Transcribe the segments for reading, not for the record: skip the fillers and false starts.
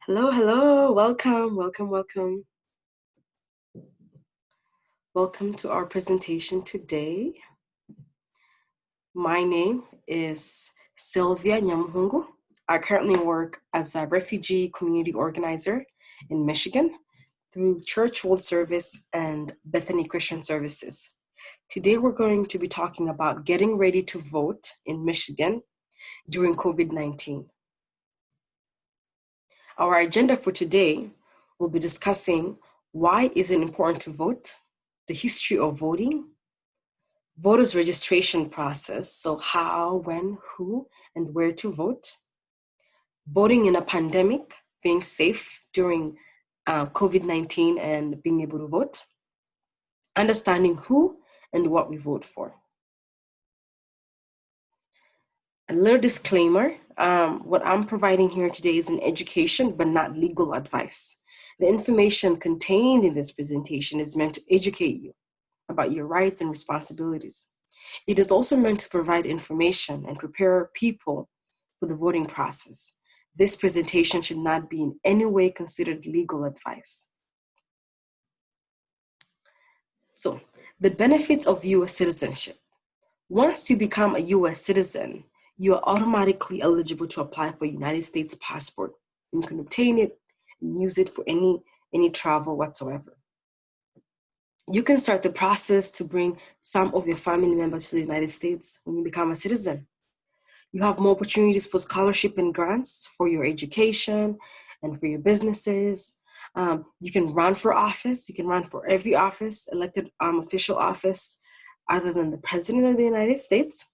Hello, hello, welcome, welcome, welcome. Welcome to our presentation today. My name is Sylvia Nyamuhungu. I currently work as a refugee community organizer in Michigan through Church World Service and Bethany Christian Services. Today we're going to be talking about getting ready to vote in Michigan during COVID-19. Our agenda for today will be discussing why is it important to vote, the history of voting, voters registration process, so how, when, who, and where to vote, voting in a pandemic, being safe during COVID-19 and being able to vote, understanding who and what we vote for. A little disclaimer, what I'm providing here today is an education, but not legal advice. The information contained in this presentation is meant to educate you about your rights and responsibilities. It is also meant to provide information and prepare people for the voting process. This presentation should not be in any way considered legal advice. So, the benefits of US citizenship. Once you become a US citizen, you are automatically eligible to apply for a United States passport. You can obtain it and use it for any travel whatsoever. You can start the process to bring some of your family members to the United States when you become a citizen. You have more opportunities for scholarship and grants for your education and for your businesses. You can run for office. You can run for every office, elected official office, other than the President of the United States.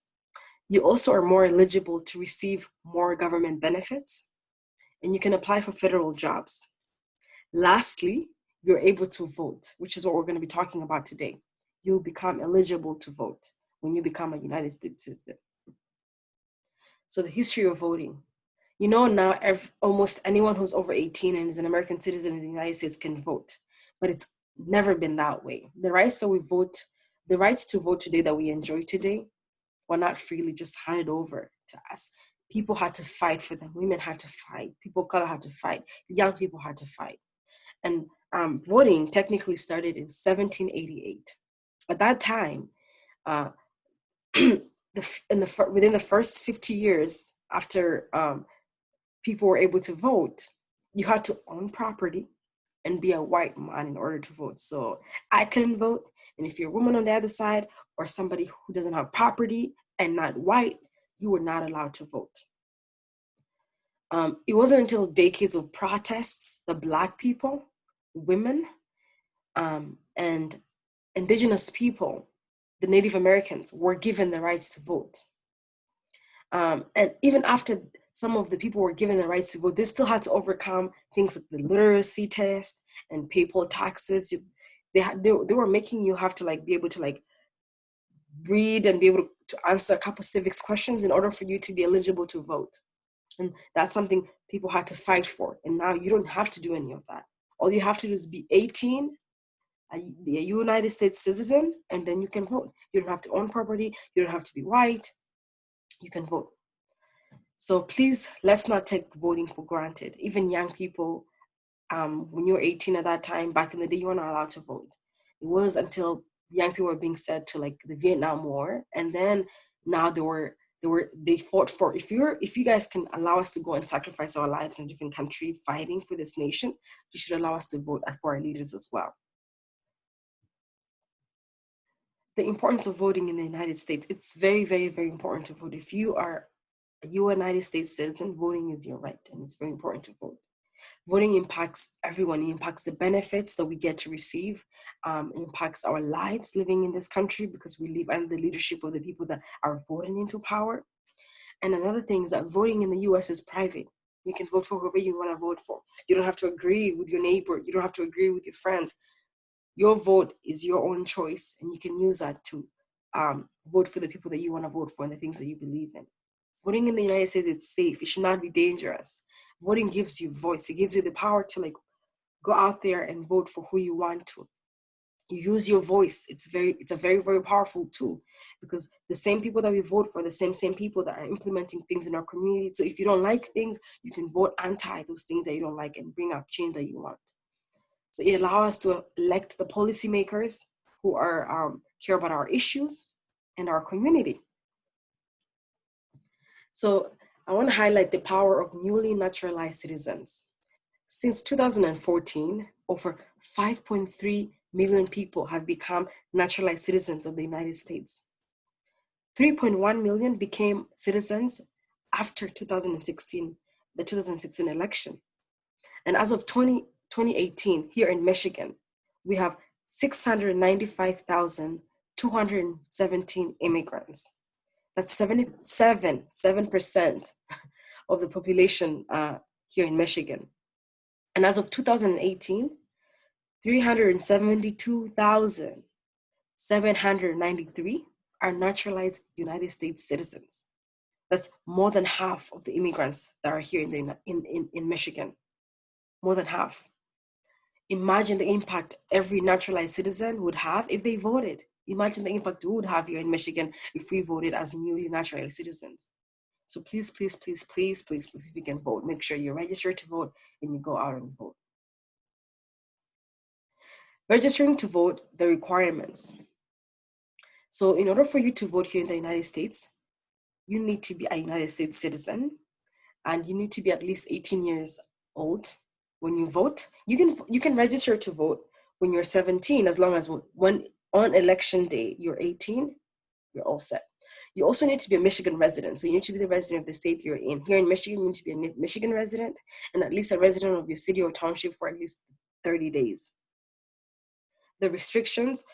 You also are more eligible to receive more government benefits, and you can apply for federal jobs. Lastly, you're able to vote, which is what we're going to be talking about today. You'll become eligible to vote when you become a United States citizen. So the history of voting. You know, now almost anyone who's over 18 and is an American citizen in the United States can vote, but it's never been that way. The rights to vote today that we enjoy today were not freely just handed over to us. People had to fight for them. Women had to fight. People of color had to fight. Young people had to fight. And voting technically started in 1788. At that time, within the first 50 years after people were able to vote, you had to own property and be a white man in order to vote. So I couldn't vote. And if you're a woman on the other side or somebody who doesn't have property and not white, you were not allowed to vote. It wasn't until decades of protests that Black people, women, and indigenous people, the Native Americans, were given the rights to vote. And even after some of the people were given the rights to vote, they still had to overcome things like the literacy test and pay poll taxes. They were making you have to be able to read and be able to answer a couple civics questions in order for you to be eligible to vote. And that's something people had to fight for. And now you don't have to do any of that. All you have to do is be 18, be a United States citizen, and then you can vote. You don't have to own property. You don't have to be white. You can vote. So please, let's not take voting for granted. Even young people, when you were 18 at that time, back in the day, you were not allowed to vote. It was until young people were being sent to the Vietnam War, and then now they fought for, if you guys can allow us to go and sacrifice our lives in a different country fighting for this nation, you should allow us to vote for our leaders as well. The importance of voting in the United States, it's very, very, very important to vote. If you are a United States citizen, voting is your right, and it's very important to vote. Voting impacts everyone. It impacts the benefits that we get to receive. It impacts our lives living in this country because we live under the leadership of the people that are voting into power. And another thing is that voting in the US is private. You can vote for whoever you want to vote for. You don't have to agree with your neighbor. You don't have to agree with your friends. Your vote is your own choice, and you can use that to vote for the people that you want to vote for and the things that you believe in. Voting in the United States, it's safe. It should not be dangerous. Voting gives you voice. It gives you the power to go out there and vote for who you want to. You use your voice. It's a very, very powerful tool, because the same people that we vote for, the same people that are implementing things in our community. So if you don't like things, you can vote anti those things that you don't like and bring out change that you want. So it allows us to elect the policymakers who are care about our issues and our community. So I want to highlight the power of newly naturalized citizens. Since 2014, over 5.3 million people have become naturalized citizens of the United States. 3.1 million became citizens after 2016, the 2016 election. And as of 2018, here in Michigan, we have 695,217 immigrants. That's 7% of the population here in Michigan. And as of 2018, 372,793 are naturalized United States citizens. That's more than half of the immigrants that are here in Michigan. More than half. Imagine the impact every naturalized citizen would have if they voted. Imagine the impact we would have here in Michigan if we voted as newly naturalized citizens. So please, please, please, please, please, please, if you can vote, make sure you're registered to vote and you go out and vote. Registering to vote, the requirements. So in order for you to vote here in the United States, you need to be a United States citizen, and you need to be at least 18 years old when you vote. You can register to vote when you're 17, as long as when on election day you're 18, you're all set. You also need to be a Michigan resident. So you need to be the resident of the state you're in. Here in Michigan, you need to be a Michigan resident and at least a resident of your city or township for at least 30 days. The restrictions,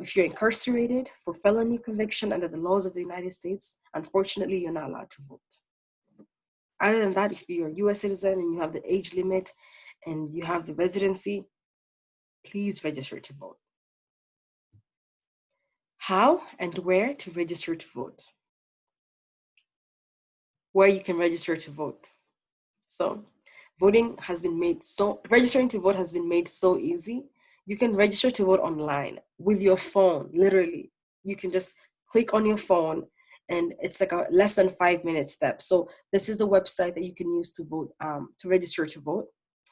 if you're incarcerated for felony conviction under the laws of the United States, unfortunately, you're not allowed to vote. Other than that, if you're a US citizen and you have the age limit and you have the residency, please register to vote. How and where to register to vote? Where you can register to vote. So registering to vote has been made so easy. You can register to vote online with your phone, literally. You can just click on your phone and it's like a less than 5-minute step. So this is the website that you can use to vote, to register to vote.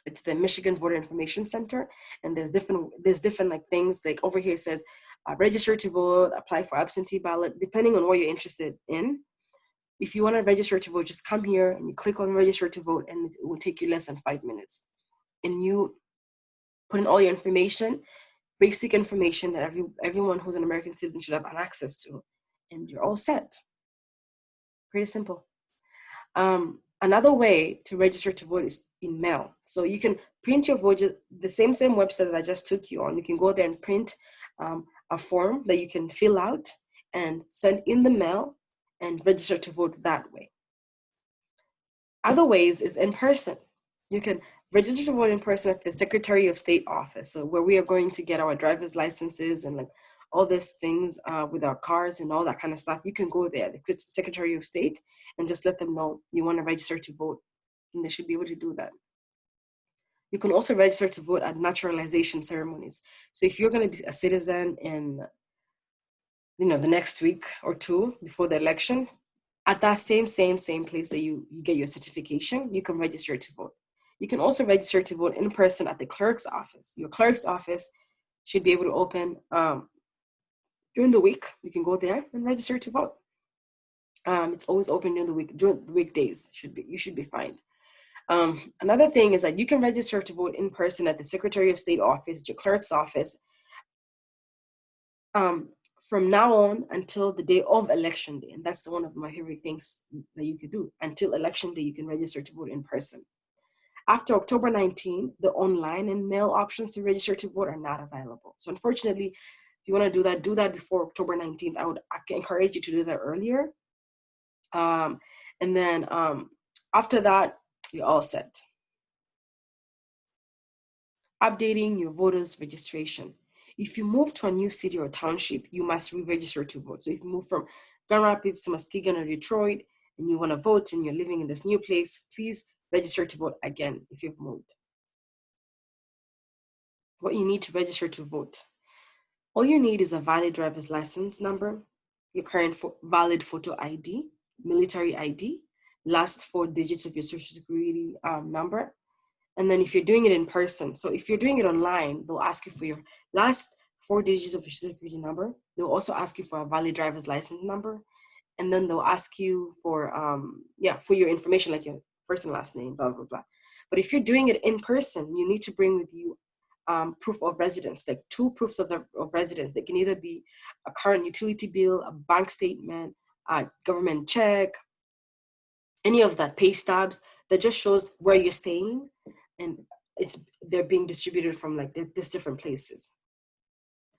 It's the Michigan Voter Information Center, and there's different like things. Like over here it says, register to vote, apply for absentee ballot, depending on what you're interested in. If you want to register to vote, just come here and you click on register to vote, and it will take you less than 5 minutes. And you put in all your information, basic information that everyone who's an American citizen should have access to, and you're all set. Pretty simple. Another way to register to vote is in mail. So you can print your vote, the same website that I just took you on. You can go there and print a form that you can fill out and send in the mail and register to vote that way. Other ways is in person. You can register to vote in person at the Secretary of State office, so where we are going to get our driver's licenses and like all these things with our cars and all that kind of stuff. You can go there, the Secretary of State, and just let them know you want to register to vote, and they should be able to do that. You can also register to vote at naturalization ceremonies. So if you're going to be a citizen in, the next week or two before the election, at that same place that you get your certification, you can register to vote. You can also register to vote in person at the clerk's office. Your clerk's office should be able to open during the week. You can go there and register to vote. It's always open during the weekdays. You should be fine. Another thing is that you can register to vote in person at the Secretary of State office, your clerk's office, from now on until the day of election day. And that's one of my favorite things that you could do. Until election day, you can register to vote in person. After October 19, the online and mail options to register to vote are not available. So unfortunately, if you want to do that before October 19th. I can encourage you to do that earlier. And then after that, you're all set. Updating your voter's registration. If you move to a new city or township, you must re-register to vote. So if you move from Grand Rapids to Muskegon or Detroit and you want to vote and you're living in this new place, please register to vote again if you've moved. What you need to register to vote. All you need is a valid driver's license number, your current valid photo ID, military ID, last 4 digits of your social security number. And then if you're doing it in person, so if you're doing it online, they'll ask you for your last 4 digits of your social security number. They'll also ask you for a valid driver's license number. And then they'll ask you for, for your information, like your first and last name, blah, blah, blah. But if you're doing it in person, you need to bring with you proof of residence, like 2 proofs of residence. They can either be a current utility bill, a bank statement, a government check, any of that, pay stubs that just shows where you're staying, and they're being distributed from like these different places.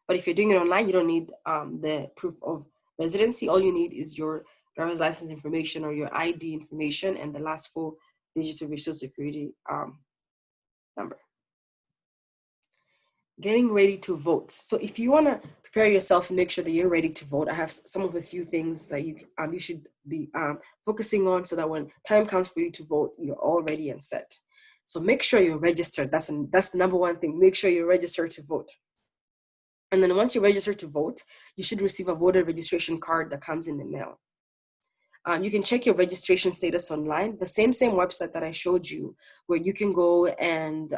But if you're doing it online, you don't need the proof of residency. All you need is your driver's license information or your ID information and the last 4 digits of your social security number. Getting ready to vote. So if you want to prepare yourself and make sure that you're ready to vote, I have some of the few things that you should be focusing on so that when time comes for you to vote, you're all ready and set. So make sure you're registered. That's the number one thing. Make sure you're registered to vote. And then once you're registered to vote, you should receive a voter registration card that comes in the mail. You can check your registration status online, the same website that I showed you, where you can go and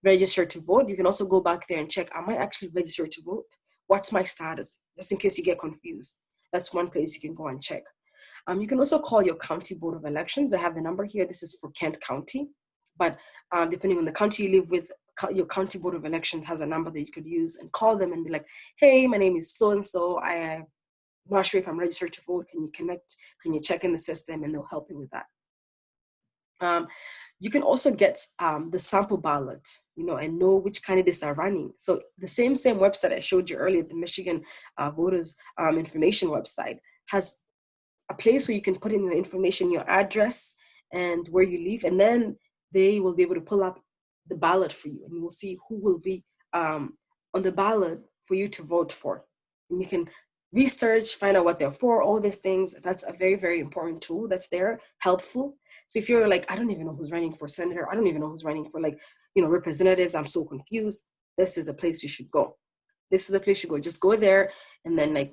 register to vote. You can also go back there and check, am I actually registered to vote? What's my status? Just in case you get confused. That's one place you can go and check. You can also call your county board of elections. I have the number here. This is for Kent County. But depending on the county you live with, your county board of elections has a number that you could use and call them and be like, hey, my name is so-and-so. I'm not sure if I'm registered to vote. Can you connect? Can you check in the system? And they'll help you with that. You can also get the sample ballot, and know which candidates are running. So the same website I showed you earlier, the Michigan voters information website, has a place where you can put in your information, your address and where you live, and then they will be able to pull up the ballot for you, and you will see who will be on the ballot for you to vote for. And you can research, find out what they're for, all these things. That's a very, very important tool that's there, helpful. So if you're like, I don't even know who's running for senator, I don't even know who's running for representatives, I'm so confused, this is the place you should go. This is the place you go. Just go there and then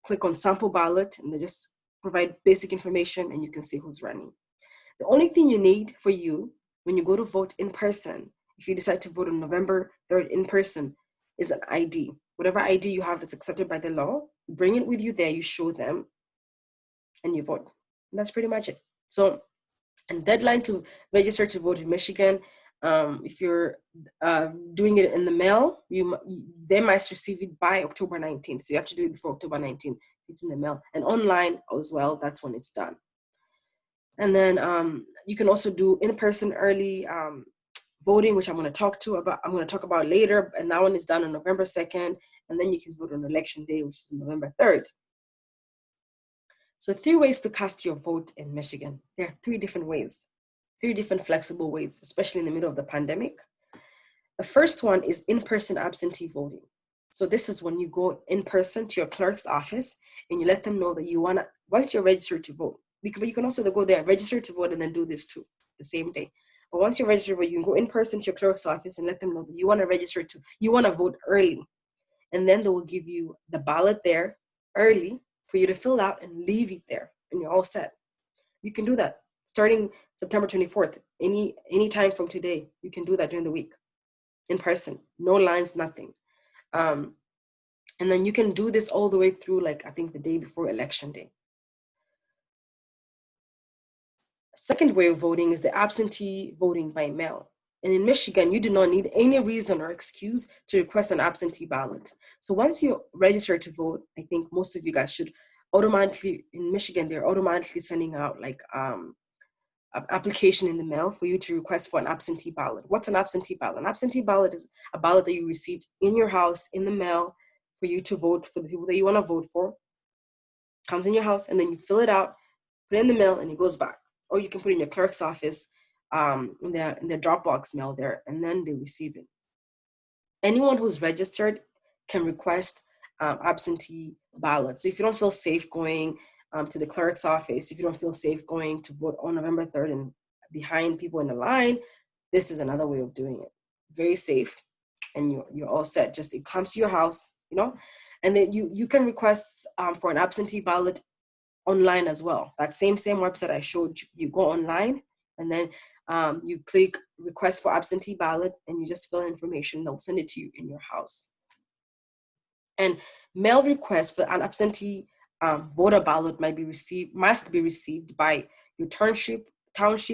click on sample ballot, and they just provide basic information and you can see who's running. The only thing you need for you when you go to vote in person, if you decide to vote on November 3rd in person, is an ID. Whatever ID you have that's accepted by the law, bring it with you there, you show them, and you vote. And that's pretty much it. So, and deadline to register to vote in Michigan, if you're doing it in the mail, they must receive it by October 19th. So you have to do it before October 19th. It's in the mail. And online as well, that's when it's done. And then you can also do in-person early voting, which I'm going to talk about later. And that one is done on November 2nd. And then you can vote on election day, which is November 3rd. So 3 ways to cast your vote in Michigan. There are 3 different ways, 3 different flexible ways, especially in the middle of the pandemic. The first one is in-person absentee voting. So this is when you go in person to your clerk's office and you let them know that you want to, once you're registered to vote, but you can also go there, register to vote, and then do this too, the same day. But once you're registered to vote, you can go in person to your clerk's office and let them know that you want to vote early. And then they will give you the ballot there early for you to fill out and leave it there, and you're all set. You can do that starting September 24th, any time from today. You can do that during the week in person, no lines, nothing. And then you can do this all the way through, I think the day before election day. Second way of voting is the absentee voting by mail. And in Michigan, you do not need any reason or excuse to request an absentee ballot. So once you register to vote, I think most of you guys should automatically, in Michigan, they're automatically sending out an application in the mail for you to request for an absentee ballot. What's an absentee ballot? An absentee ballot is a ballot that you received in your house in the mail for you to vote for the people that you want to vote for. Comes in your house, and then you fill it out, put it in the mail, and it goes back. Or you can put it in your clerk's office in their Dropbox mail there, and then they receive it. Anyone who's registered can request absentee ballots. So if you don't feel safe going to the clerk's office, if you don't feel safe going to vote on November 3rd and behind people in the line, this is another way of doing it. Very safe, and you're all set. Just it comes to your house, you know. And then you can request for an absentee ballot online as well. That same website I showed you, you go online and then you click request for absentee ballot and you just fill in information. They'll send it to you in your house. And mail requests for an absentee voter ballot must be received by your township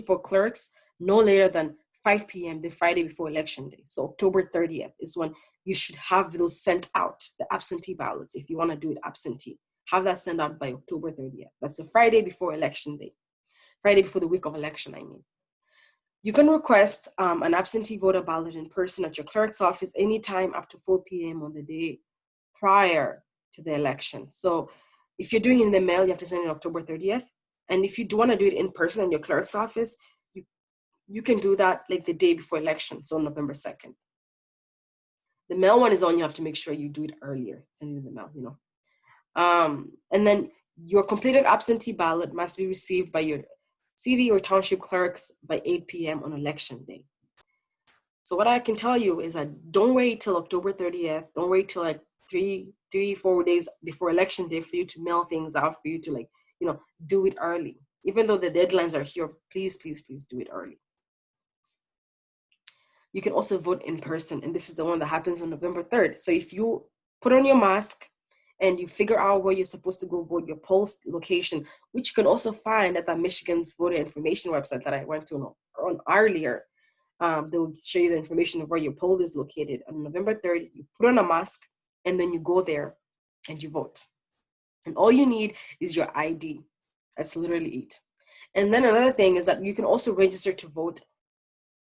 or clerks no later than 5 p.m. the Friday before election day. So October 30th is when you should have those sent out, the absentee ballots, if you want to do it absentee. Have that sent out by October 30th. That's the Friday before election day. Friday before the week of election, I mean. You can request an absentee voter ballot in person at your clerk's office anytime up to 4 p.m. on the day prior to the election. So if you're doing it in the mail, you have to send it October 30th. And if you do want to do it in person in your clerk's office, you can do that like the day before election, so November 2nd. The mail one is on, you have to make sure you do it earlier, send it in the mail, you know. And then your completed absentee ballot must be received by your city or township clerks by 8 p.m. on election day. So what I can tell you is that don't wait till October 30th. Don't wait till like 4 days before election day for you to mail things out, for you to like, you know, do it early. Even though the deadlines are here, please, please, please do it early. You can also vote in person, and this is the one that happens on November 3rd. So if you put on your mask and you figure out where you're supposed to go vote, your poll location, which you can also find at the Michigan's voter information website that I went to on earlier. They will show you the information of where your poll is located. On November 3rd, you put on a mask and then you go there and you vote. And all you need is your ID. That's literally it. And then another thing is that you can also register to vote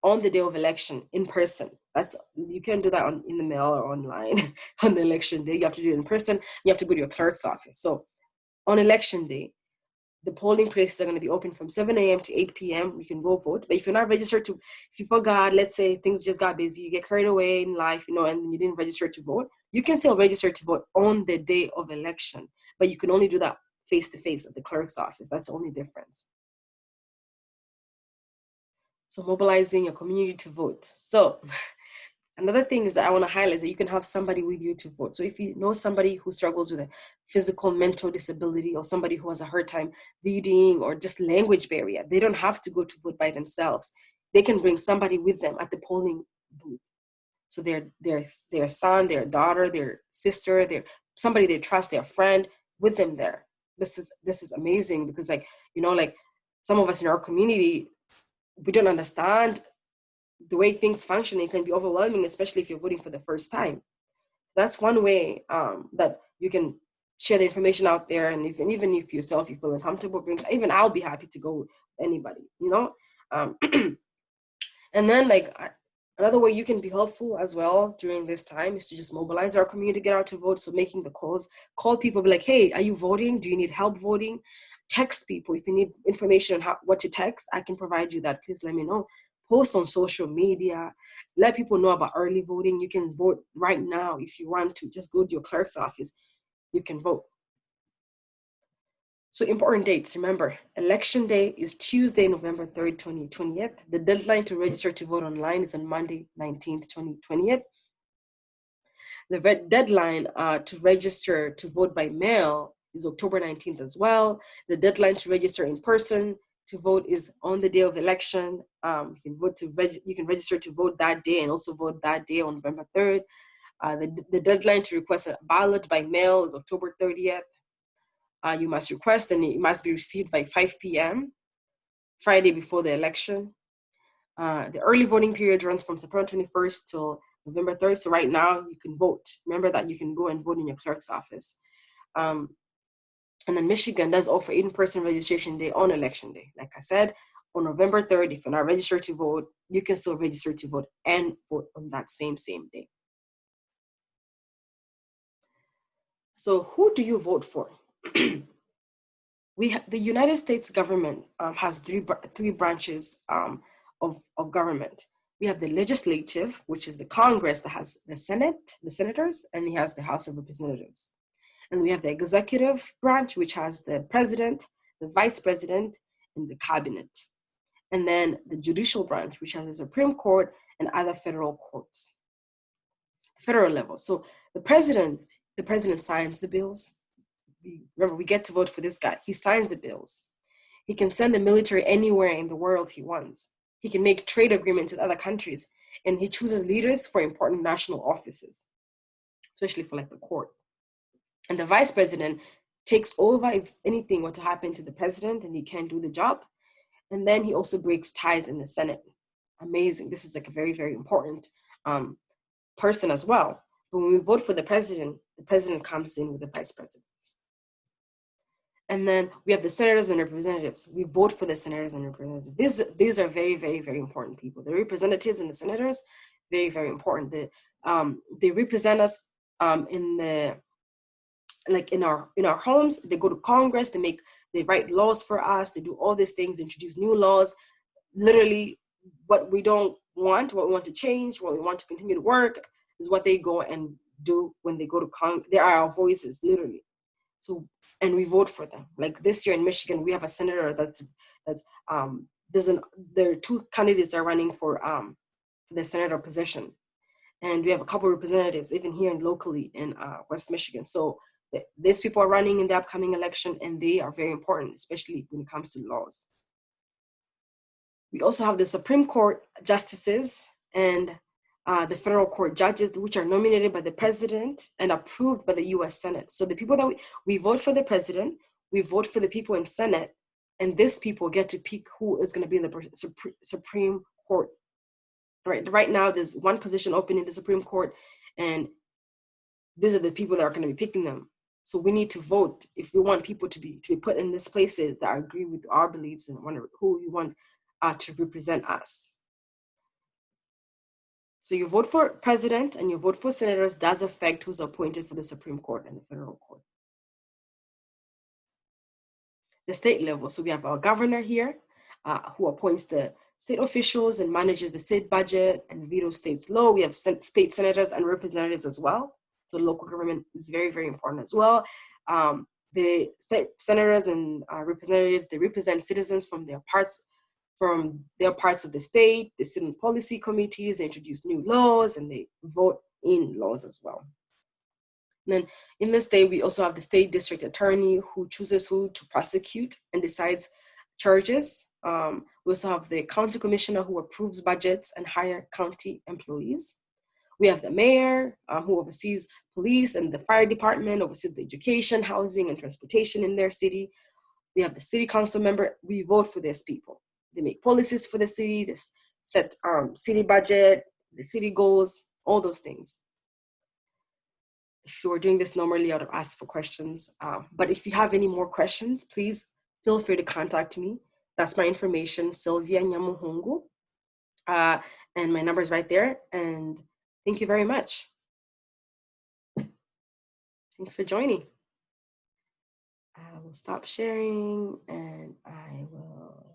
on the day of election in person. You can't do that in the mail or online on the election day. You have to do it in person. You have to go to your clerk's office. So on election day, the polling places are going to be open from 7 a.m. to 8 p.m. You can go vote. But if you're not registered if you forgot, let's say things just got busy, you get carried away in life, you know, and you didn't register to vote, you can still register to vote on the day of election. But you can only do that face-to-face at the clerk's office. That's the only difference. So mobilizing your community to vote. So another thing is that I want to highlight is that you can have somebody with you to vote. So if you know somebody who struggles with a physical, mental disability, or somebody who has a hard time reading or just language barrier, they don't have to go to vote by themselves. They can bring somebody with them at the polling booth. So their son, their daughter, their sister, somebody they trust, their friend, with them there. This is amazing because, like, you know, like some of us in our community, we don't understand the way things function. It can be overwhelming, especially if you're voting for the first time. That's one way that you can share the information out there. And even if yourself you feel uncomfortable, even I'll be happy to go with anybody, you know. And then like another way you can be helpful as well during this time is to just mobilize our community to get out to vote. So making the calls, call people, be like, hey, are you voting? Do you need help voting? Text people. If you need information on what to text, I can provide you that. Please let me know. Post on social media, let people know about early voting. You can vote right now if you want to. Just go to your clerk's office. You can vote. So important dates, remember, election day is Tuesday, November 3rd, 2020. The deadline to register to vote online is on Monday, 19th, 2020. The deadline to register to vote by mail is October 19th as well. The deadline to register in person to vote is on the day of election. You can register to vote that day and also vote that day on November 3rd. The deadline to request a ballot by mail is October 30th. You must request and it must be received by 5 p.m. Friday before the election. The early voting period runs from September 21st till November 3rd. So right now you can vote. Remember that you can go and vote in your clerk's office. And then Michigan does offer in-person registration day on election day. Like I said, on November 3rd, if you're not registered to vote, you can still register to vote and vote on that same day. So who do you vote for? The United States government has three branches of government. We have the legislative, which is the Congress that has the Senate, the senators, and he has the House of Representatives. And we have the executive branch, which has the president, the vice president, and the cabinet. And then the judicial branch, which has the Supreme Court and other federal courts, federal level. So the president The president signs the bills. Remember, we get to vote for this guy. He signs the bills. He can send the military anywhere in the world he wants. He can make trade agreements with other countries, and he chooses leaders for important national offices, especially for like the court. And the vice president takes over if anything were to happen to the president and he can't do the job. And then he also breaks ties in the Senate. Amazing. This is like a very, very important person as well. But when we vote for the president comes in with the vice president. And then we have the senators and representatives. We vote for the senators and representatives. These are very, very, very important people. The representatives and the senators, very, very important. They represent us in our homes. They go to Congress. They write laws for us. They do all these things. They introduce new laws. Literally, what we don't want, what we want to change, what we want to continue to work, is what they go and do when they go to Congress. They are our voices, literally. So, and we vote for them. Like this year in Michigan, we have a senator there are two candidates that are running for the senator position. And we have a couple of representatives, even here locally in West Michigan. So these people are running in the upcoming election, and they are very important, especially when it comes to laws. We also have the Supreme Court justices and the federal court judges, which are nominated by the president and approved by the U.S. Senate. So the people that we vote for the president, we vote for the people in Senate, and these people get to pick who is going to be in the Supreme Court. Right now, there's one position open in the Supreme Court, and these are the people that are going to be picking them. So we need to vote if we want people to be put in these places that agree with our beliefs and who we want to represent us. So you vote for president and you vote for senators does affect who's appointed for the Supreme Court and the federal court. The state level, so we have our governor here who appoints the state officials and manages the state budget and vetoes state's law. We have state senators and representatives as well. So local government is very, very important as well. The state senators and representatives, they represent citizens from their parts of the state. They sit in policy committees, they introduce new laws, and they vote in laws as well. And then in the state, we also have the state district attorney who chooses who to prosecute and decides charges. We also have the county commissioner who approves budgets and hire county employees. We have the mayor who oversees police and the fire department, oversees the education, housing, and transportation in their city. We have the city council member. We vote for these people. They make policies for the city, they set city budget, the city goals, all those things. If you were doing this normally, I would have asked for questions. But if you have any more questions, please feel free to contact me. That's my information, Sylvia Nyamuhungu. And my number is right there. And thank you very much. Thanks for joining. I will stop sharing and I will